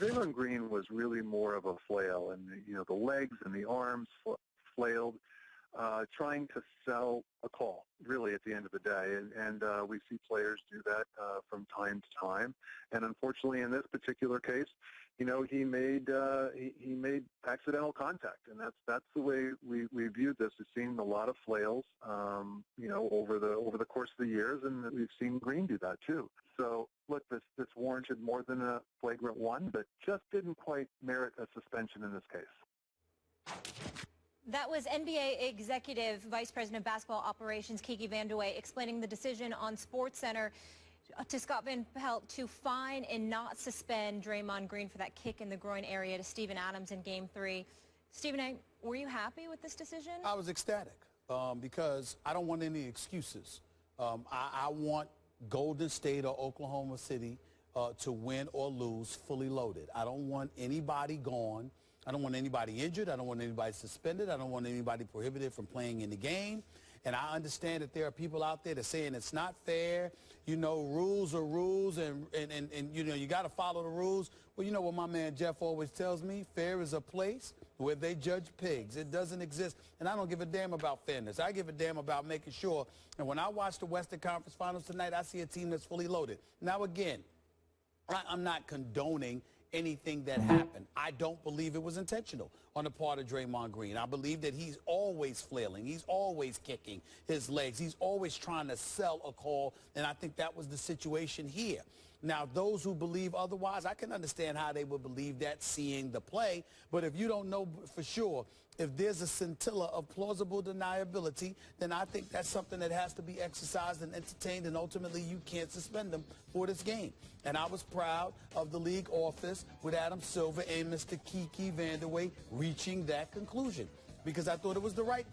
Draymond Green was really more of a flail, and the legs and the arms flailed, trying to sell a call, really, at the end of the day. And we see players do that from time to time. And unfortunately, in this particular case, he made accidental contact, and that's the way we viewed this. We've seen a lot of flails, over the course of the years, and we've seen Green do that too. So look, this warranted more than a flagrant one, but just didn't quite merit a suspension in this case. That was NBA Executive Vice President of Basketball Operations Kiki Vandeweghe explaining the decision on SportsCenter to Scott Van Pelt to fine and not suspend Draymond Green for that kick in the groin area to Steven Adams in Game 3. Stephen A., were you happy with this decision? I was ecstatic because I don't want any excuses. I want Golden State or Oklahoma City to win or lose fully loaded. I don't want anybody gone. I don't want anybody injured. I don't want anybody suspended. I don't want anybody prohibited from playing in the game. And I understand that there are people out there that are saying it's not fair. Rules are rules, and you got to follow the rules. Well, you know what my man Jeff always tells me? Fair is a place where they judge pigs. It doesn't exist. And I don't give a damn about fairness. I give a damn about making sure. And when I watch the Western Conference Finals tonight, I see a team that's fully loaded. Now, again, I'm not condoning anything that happened. I don't believe it was intentional on the part of Draymond Green. I believe that he's always flailing. He's always kicking his legs. He's always trying to sell a call, and I think that was the situation here. Now, those who believe otherwise, I can understand how they would believe that seeing the play, but if you don't know for sure, if there's a scintilla of plausible deniability, then I think that's something that has to be exercised and entertained, and ultimately you can't suspend them for this game. And I was proud of the league office with Adam Silver and Mr. Kiki Vandeweghe reaching that conclusion because I thought it was the right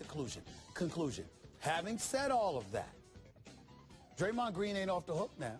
conclusion. Having said all of that, Draymond Green ain't off the hook now.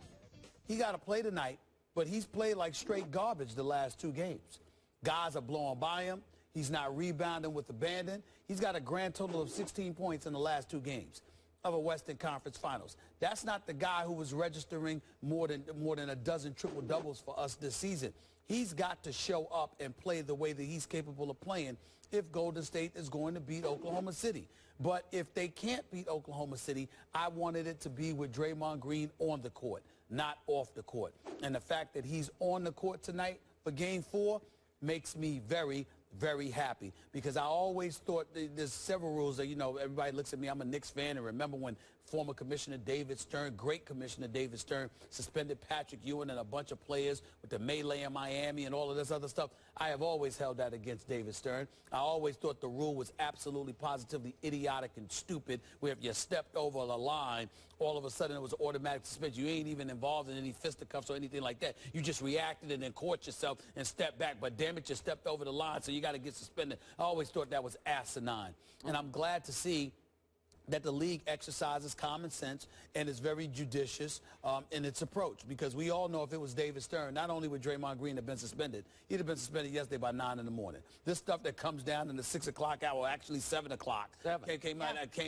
He got to play tonight, but he's played like straight garbage the last 2 games. Guys are blowing by him. He's not rebounding with abandon. He's got a grand total of 16 points in the last 2 games of a Western Conference Finals. That's not the guy who was registering more than a dozen triple-doubles for us this season. He's got to show up and play the way that he's capable of playing if Golden State is going to beat Oklahoma City. But if they can't beat Oklahoma City, I wanted it to be with Draymond Green on the court, not off the court. And the fact that he's on the court tonight for Game 4 makes me very, very happy because I always thought there's several rules that, everybody looks at me. I'm a Knicks fan, and remember when former Commissioner David Stern, great Commissioner David Stern, suspended Patrick Ewing and a bunch of players with the melee in Miami and all of this other stuff. I have always held that against David Stern. I always thought the rule was absolutely positively idiotic and stupid, where if you stepped over the line, all of a sudden it was automatic suspension. You ain't even involved in any fisticuffs or anything like that. You just reacted and then caught yourself and stepped back. But damn it, you stepped over the line, so you got to get suspended. I always thought that was asinine. And I'm glad to see that the league exercises common sense and is very judicious in its approach, because we all know if it was David Stern, not only would Draymond Green have been suspended, he'd have been suspended yesterday by 9 in the morning. This stuff that comes down in the 6 o'clock hour, actually 7 o'clock, came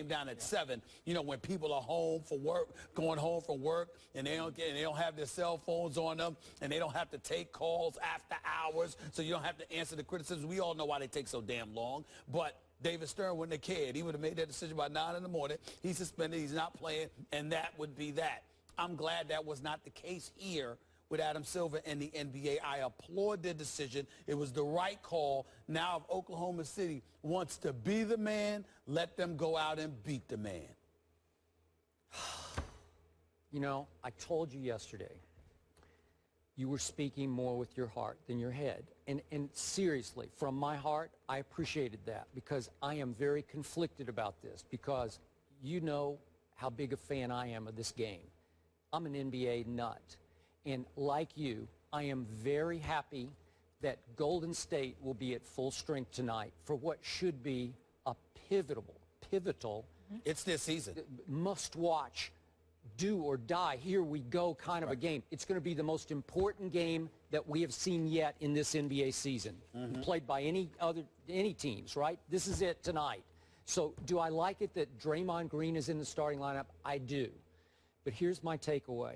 down at 7, when people are home for work, going home from work, and they don't have their cell phones on them, and they don't have to take calls after hours, so you don't have to answer the criticisms. We all know why they take so damn long, but David Stern wouldn't have cared. He would have made that decision by 9 in the morning. He's suspended. He's not playing, and that would be that. I'm glad that was not the case here with Adam Silver and the NBA. I applaud their decision. It was the right call. Now, if Oklahoma City wants to be the man, let them go out and beat the man. I told you yesterday, you were speaking more with your heart than your head. And seriously, from my heart, I appreciated that because I am very conflicted about this because you know how big a fan I am of this game. I'm an NBA nut. And like you, I am very happy that Golden State will be at full strength tonight for what should be a pivotal, it's this season, must-watch, do or die, here we go kind of a game. It's going to be the most important game that we have seen yet in this NBA season, played by any teams, right? This is it tonight. So do I like it that Draymond Green is in the starting lineup? I do. But here's my takeaway.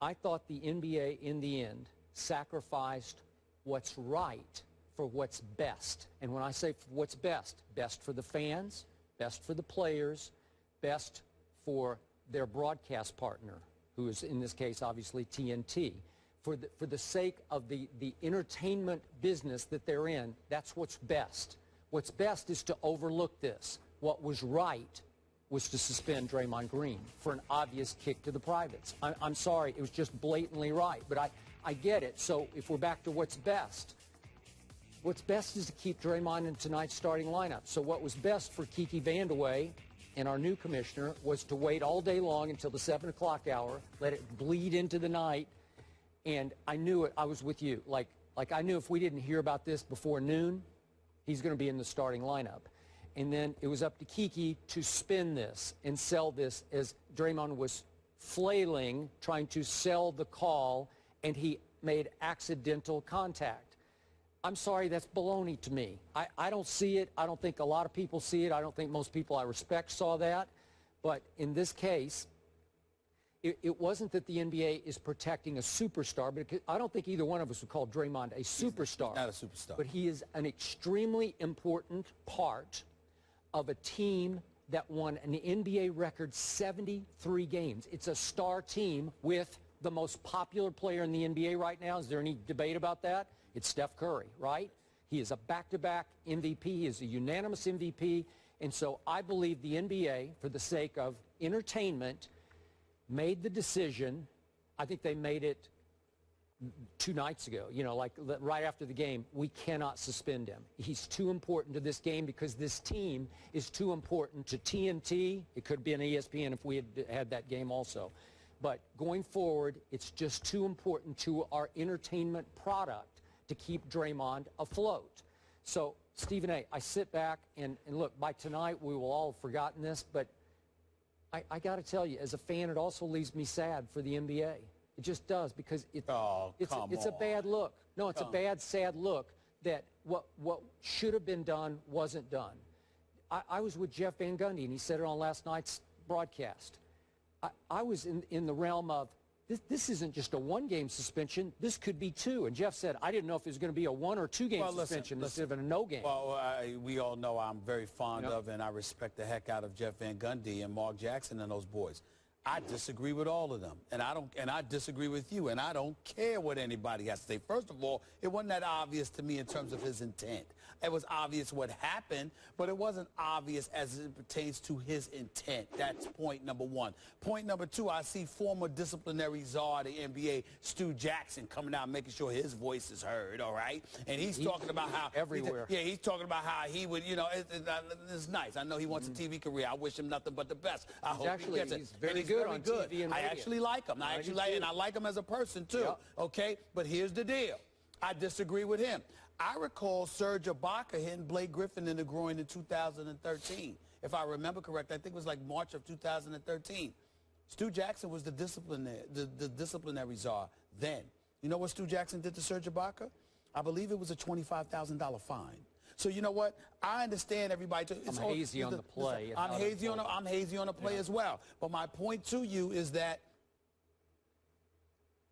I thought the NBA, in the end, sacrificed what's right for what's best. And when I say what's best, best for the fans, best for the players, best for their broadcast partner, who is in this case obviously TNT. For the sake of the entertainment business that they're in, that's what's best. What's best is to overlook this. What was right was to suspend Draymond Green for an obvious kick to the privates. I'm sorry, it was just blatantly right, but I get it. So if we're back to what's best is to keep Draymond in tonight's starting lineup. So what was best for Kiki Vandeweghe and our new commissioner was to wait all day long until the 7 o'clock hour, let it bleed into the night, and I knew it. I was with you. Like I knew if we didn't hear about this before noon, he's going to be in the starting lineup. And then it was up to Kiki to spin this and sell this as Draymond was flailing, trying to sell the call, and he made accidental contact. I'm sorry, that's baloney to me. I don't see it. I don't think a lot of people see it. I don't think most people I respect saw that. But in this case, it wasn't that the NBA is protecting a superstar, but I don't think either one of us would call Draymond a superstar. He's not a superstar. But he is an extremely important part of a team that won an NBA record 73 games. It's a star team with the most popular player in the NBA right now. Is there any debate about that? It's Steph Curry, right? He is a back-to-back MVP. He is a unanimous MVP. And so I believe the NBA, for the sake of entertainment, made the decision. I think they made it 2 nights ago, you know, like right after the game. We cannot suspend him. He's too important to this game because this team is too important to TNT. It could be an ESPN if we had that game also. But going forward, it's just too important to our entertainment product to keep Draymond afloat. So, Stephen A., I sit back and look, by tonight we will all have forgotten this, but I got to tell you, as a fan, it also leaves me sad for the NBA. It just does, because it's a bad look. No, it's a bad, sad look that what should have been done wasn't done. I was with Jeff Van Gundy, and he said it on last night's broadcast. I was in the realm of, this isn't just a 1-game suspension. This could be 2. And Jeff said, I didn't know if it was going to be a 1 or 2-game suspension instead of a no-game. Well, we all know I'm very fond of and I respect the heck out of Jeff Van Gundy and Mark Jackson and those boys. I disagree with all of them, and I disagree with you, and I don't care what anybody has to say. First of all, it wasn't that obvious to me in terms of his intent. It was obvious what happened, but it wasn't obvious as it pertains to his intent. That's point number 1. Point number 2, I see former disciplinary czar of the NBA, Stu Jackson, coming out making sure his voice is heard, all right? And he's talking about how everywhere. He's talking about how he would, you know, it's nice. I know he wants a TV career. I wish him nothing but the best. I hope he gets it. He's very good on TV and radio. I actually like him. I like him as a person too. Yep. Okay, but here's the deal. I disagree with him. I recall Serge Ibaka hitting Blake Griffin in the groin in 2013. If I remember correct, I think it was like March of 2013. Stu Jackson was the disciplinary czar then. You know what Stu Jackson did to Serge Ibaka? I believe it was a $25,000 fine. So you know what? I understand everybody. I'm hazy on the play. I'm hazy on the play as well. But my point to you is that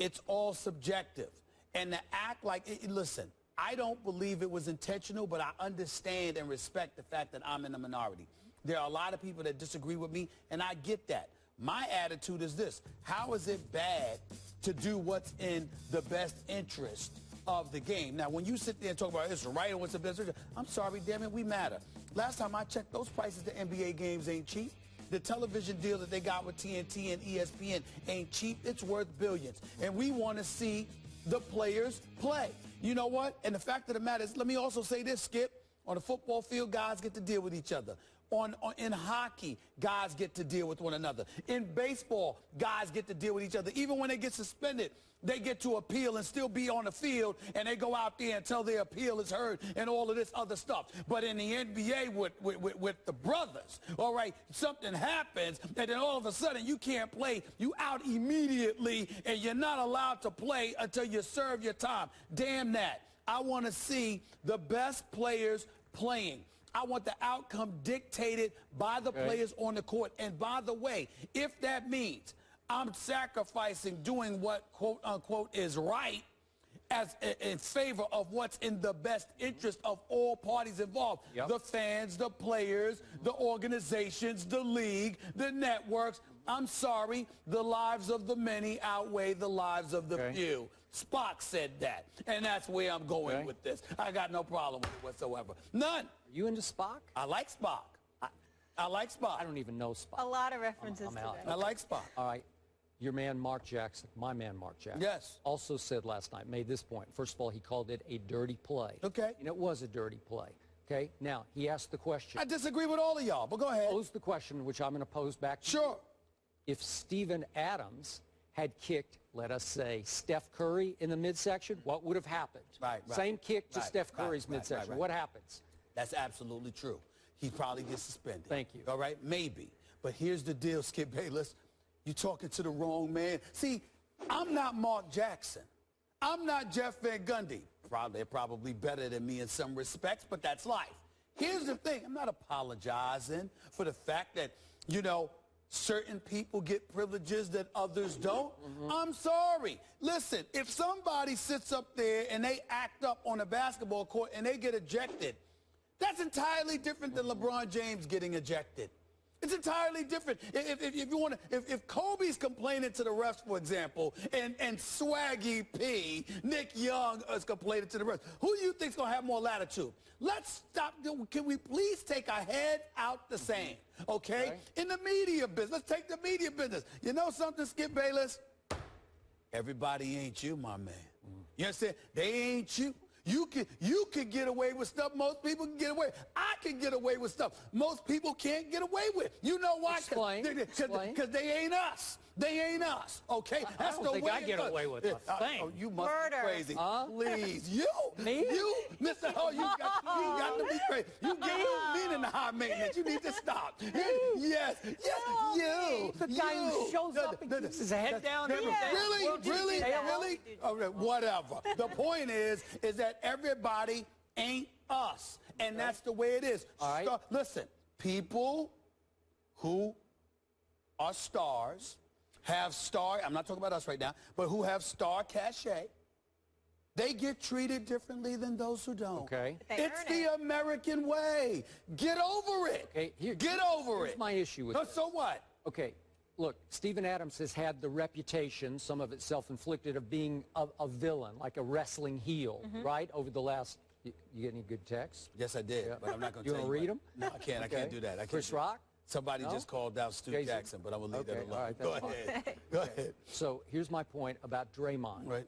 it's all subjective. And to act like, listen, I don't believe it was intentional, but I understand and respect the fact that I'm in the minority. There are a lot of people that disagree with me, and I get that. My attitude is this: how is it bad to do what's in the best interest of the game? Now, when you sit there and talk about it's right and what's the best interest, I'm sorry, damn it, we matter. Last time I checked, those prices to NBA games ain't cheap. The television deal that they got with TNT and ESPN ain't cheap. It's worth billions. And we want to see the players play. You know what? And the fact of the matter is, let me also say this, Skip. On the football field, guys get to deal with each other. In hockey, guys get to deal with one another. In baseball, guys get to deal with each other. Even when they get suspended, they get to appeal and still be on the field, and they go out there until their appeal is heard and all of this other stuff. But in the NBA with the brothers, all right, something happens, and then all of a sudden you can't play. You out immediately, and you're not allowed to play until you serve your time. Damn that. I want to see the best players playing. I want the outcome dictated by the players on the court. And by the way, if that means I'm sacrificing doing what, quote, unquote, is right in favor of what's in the best interest of all parties involved. Yep. The fans, the players, the organizations, the league, the networks. I'm sorry, the lives of the many outweigh the lives of the few. Spock said that, and that's where I'm going with this. I got no problem with it whatsoever. None. Are you into Spock? I like Spock. I like Spock. I don't even know Spock. A lot of references I'm out. today. I like Spock. All right. Your man, Mark Jackson, my man, Mark Jackson, Yes. also said last night, made this point. First of all, he called it a dirty play. Okay. And it was a dirty play. Okay. Now, he asked the question. I disagree with all of y'all, but go ahead. Pose the question, which I'm going to pose back to you. Sure. If Steven Adams had kicked, let us say, Steph Curry in the midsection, what would have happened? Right. Same kick to Steph Curry's midsection. What happens? That's absolutely true. He probably gets suspended. Thank you. All right? Maybe. But here's the deal, Skip Bayless. You're talking to the wrong man. See, I'm not Mark Jackson. I'm not Jeff Van Gundy. They're probably better than me in some respects, but that's life. Here's the thing. I'm not apologizing for the fact that, certain people get privileges that others don't. I'm sorry. Listen, if somebody sits up there and they act up on a basketball court and they get ejected, that's entirely different than LeBron James getting ejected. It's entirely different. If Kobe's complaining to the refs, for example, and Swaggy P, Nick Young is complaining to the refs, who do you think's gonna have more latitude? Let's stop. Can we please take our head out the sand, okay? In the media business, let's take the media business. You know something, Skip Bayless? Everybody ain't you, my man. You understand? They ain't you. You can get away with stuff most people can get away with. I can get away with stuff most people can't get away with. You know why? Because they ain't us. They ain't us, okay? That's the way I get away with a thing. Oh, you must be crazy. Please. You? Me? You? Mr. Oh, you got to be crazy. You meaning the high maintenance. You need to stop. Yes, you. The guy who shows up and keeps his head down every day. Really? Okay, whatever. The point is that everybody ain't us. And that's the way it is. All right. Listen, people who are stars have I'm not talking about us right now, but who have star cachet, they get treated differently than those who don't. Okay. It's the American way. Get over it. Okay, Get over it. Here's my issue with this. So what? Okay, look, Steven Adams has had the reputation, some of it self-inflicted, of being a villain, like a wrestling heel, right, over the last... You get any good texts? Yes, I did, but I'm not going to tell you. You want to read them? No, I can't. Okay. I can't do that. Chris Rock? Somebody just called out Stu Jackson, but I'm going to leave that alone. All right, Go ahead. Go ahead. So here's my point about Draymond. Right.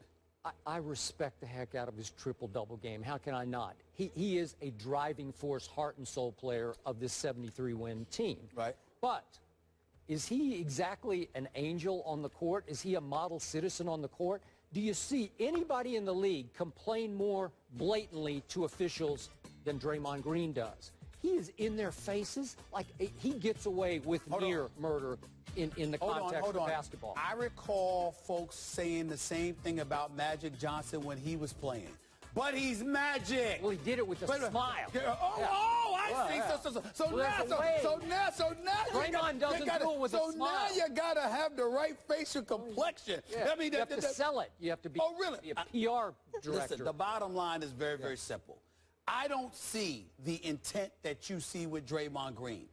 I respect the heck out of his triple-double game. How can I not? He is a driving force, heart and soul player of this 73-win team. Right. But is he exactly an angel on the court? Is he a model citizen on the court? Do you see anybody in the league complain more blatantly to officials than Draymond Green does? He is in their faces like he gets away with near murder in the context of basketball. I recall folks saying the same thing about Magic Johnson when he was playing. But he's Magic. Well, he did it with a smile. I see. So now Draymond doesn't do it with a smile. So now you got to have the right facial complexion. Yeah. I mean, you have to sell it. You have to be, be a PR director. Listen, the bottom line is very, very simple. I don't see the intent that you see with Draymond Green.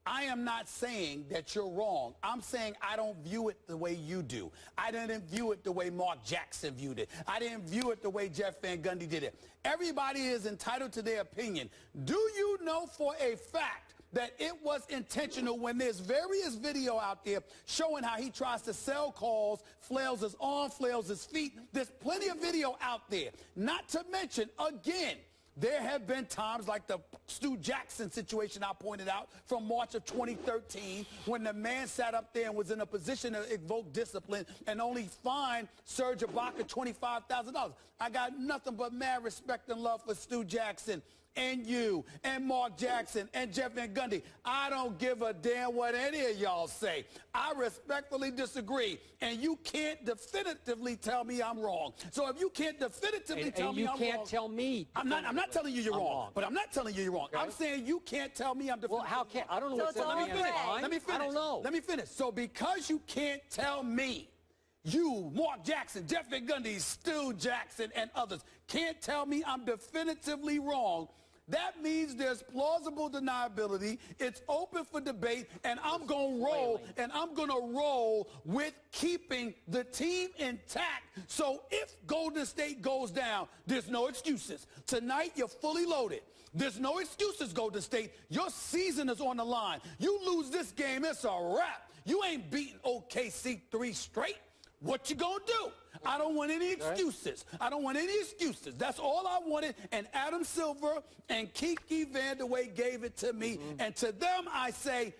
I am not saying that you're wrong. I'm saying I don't view it the way you do. I didn't view it the way Mark Jackson viewed it. I didn't view it the way Jeff Van Gundy did it. Everybody is entitled to their opinion. Do you know for a fact that it was intentional when there's various video out there showing how he tries to sell calls, flails his arm, flails his feet? There's plenty of video out there. Not to mention, again, there have been times like the Stu Jackson situation I pointed out from March of 2013 when the man sat up there and was in a position to evoke discipline and only fined Serge Ibaka $25,000. I got nothing but mad respect and love for Stu Jackson and you and Mark Jackson and Jeff Van Gundy. I don't give a damn what any of y'all say. I respectfully disagree, and you can't definitively tell me I'm wrong. So if you can't definitively tell me I'm wrong, you can't tell me. I'm not telling you you're wrong, but I'm not telling you you're wrong. Okay. I'm saying you can't tell me I'm definitively wrong. Well, how can I don't know what's Let me finish. I don't know. Let me finish. So because you can't tell me you, Mark Jackson, Jeff Van Gundy, Stu Jackson, and others can't tell me I'm definitively wrong. That means there's plausible deniability. It's open for debate, and I'm going to roll, and I'm going to roll with keeping the team intact. So if Golden State goes down, there's no excuses. Tonight, you're fully loaded. There's no excuses, Golden State. Your season is on the line. You lose this game, it's a wrap. You ain't beating OKC 3 straight. What you gonna do? I don't want any excuses. I don't want any excuses. That's all I wanted, and Adam Silver and Kiki Vandeweghe gave it to me, and to them I say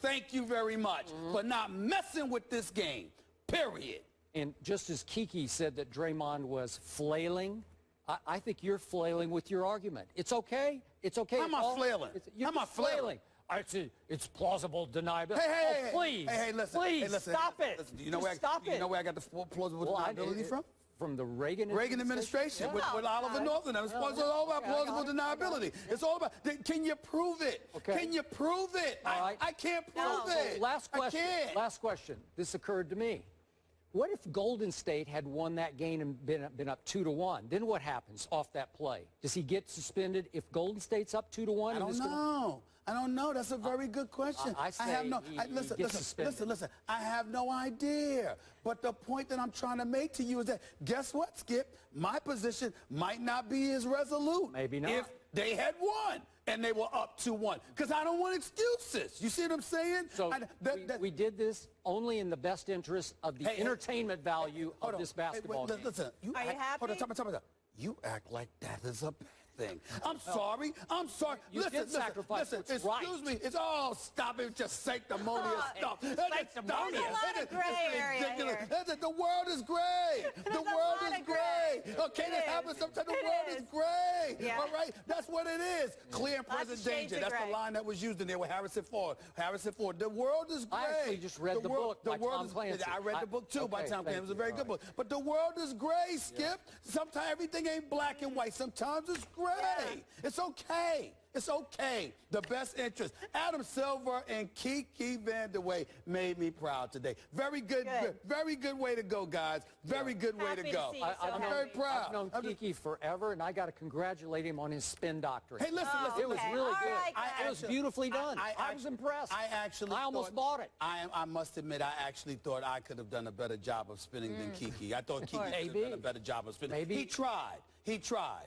thank you very much for not messing with this game, period. And just as Kiki said that Draymond was flailing, I think you're flailing with your argument. It's okay. It's okay. How am I flailing? How am I flailing? It's plausible deniability. Hey, please. Hey, listen. Please, hey, listen. stop it. Listen, you know where I got the plausible deniability from? From the Reagan administration with Oliver North. It's all about plausible deniability. It's all about, can you prove it? Okay. Can you prove it? I can't prove it. Last question. I can't. Last question. This occurred to me. What if Golden State had won that game and been up 2-1? Then what happens off that play? Does he get suspended if Golden State's up 2-1? I don't know. I don't know. That's a very good question. I say listen. I have no idea. But the point that I'm trying to make to you is that, guess what, Skip? My position might not be as resolute. Maybe not. If they had won and they were up 2-1. Because I don't want excuses. You see what I'm saying? So we did this only in the best interest of the entertainment value of this basketball game. Listen, Are you happy? Hold on, time. You act like that is a bad thing. I'm sorry. Listen, excuse me. It's all stop it, just sanctimonious stuff. Sanctimonious? There's a lot of gray area here. The world is gray. The world is gray. Okay, that happens sometimes. The world is gray. Yeah. All right? That's what it is. Clear and present danger. That's the line that was used in there with Harrison Ford. The world is gray. I actually just read the book by Tom Clancy. I read the book, too, by Tom Clancy. It was a very good book. But the world is gray, Skip. Sometimes everything ain't black and white. Sometimes it's gray. Yeah. It's okay. It's okay. The best interest. Adam Silver and Kiki Vandeweghe made me proud today. Very good way to go, guys. Very good way to go. I'm very proud. I've known Kiki forever, and I got to congratulate him on his spin doctorate. Hey, listen. It was really good. Right, it was beautifully done. I was impressed. I almost bought it. I must admit, I actually thought I could have done a better job of spinning than Kiki. I thought Kiki could have done a better job of spinning. Maybe. He tried.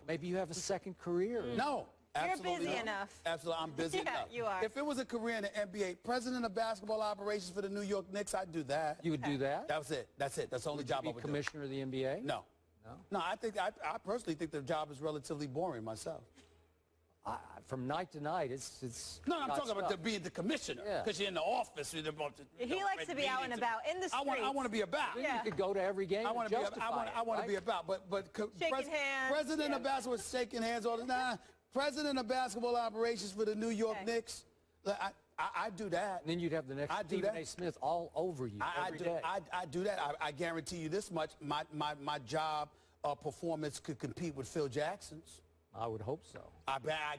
Maybe you have a second career. No. Absolutely You're busy not. Enough. Absolutely, I'm busy enough. You are. If it was a career in the NBA, president of basketball operations for the New York Knicks, I'd do that. You would do that? That was it. That's it. That's the only job I would do. Commissioner of the NBA? No. No, I personally think the job is relatively boring myself. From night to night, it's No, I'm talking about being the commissioner. Because you're in the office. He likes to be out and about in the streets. I want to be about. You could go to every game. I want to be about. But shaking hands. President of basketball is shaking hands all the time. President of basketball operations for the New York Knicks. I do that. And then you'd have the next Stephen A. Smith all over you every day. I do that. I guarantee you this much. My job performance could compete with Phil Jackson's. I would hope so. I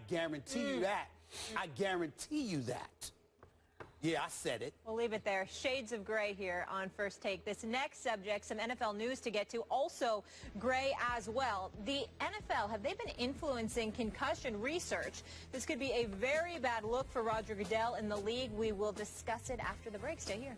guarantee you that. I guarantee you that. Yeah, I said it. We'll leave it there. Shades of gray here on First Take. This next subject, some NFL news to get to, also gray as well. The NFL, have they been influencing concussion research? This could be a very bad look for Roger Goodell in the league. We will discuss it after the break. Stay here.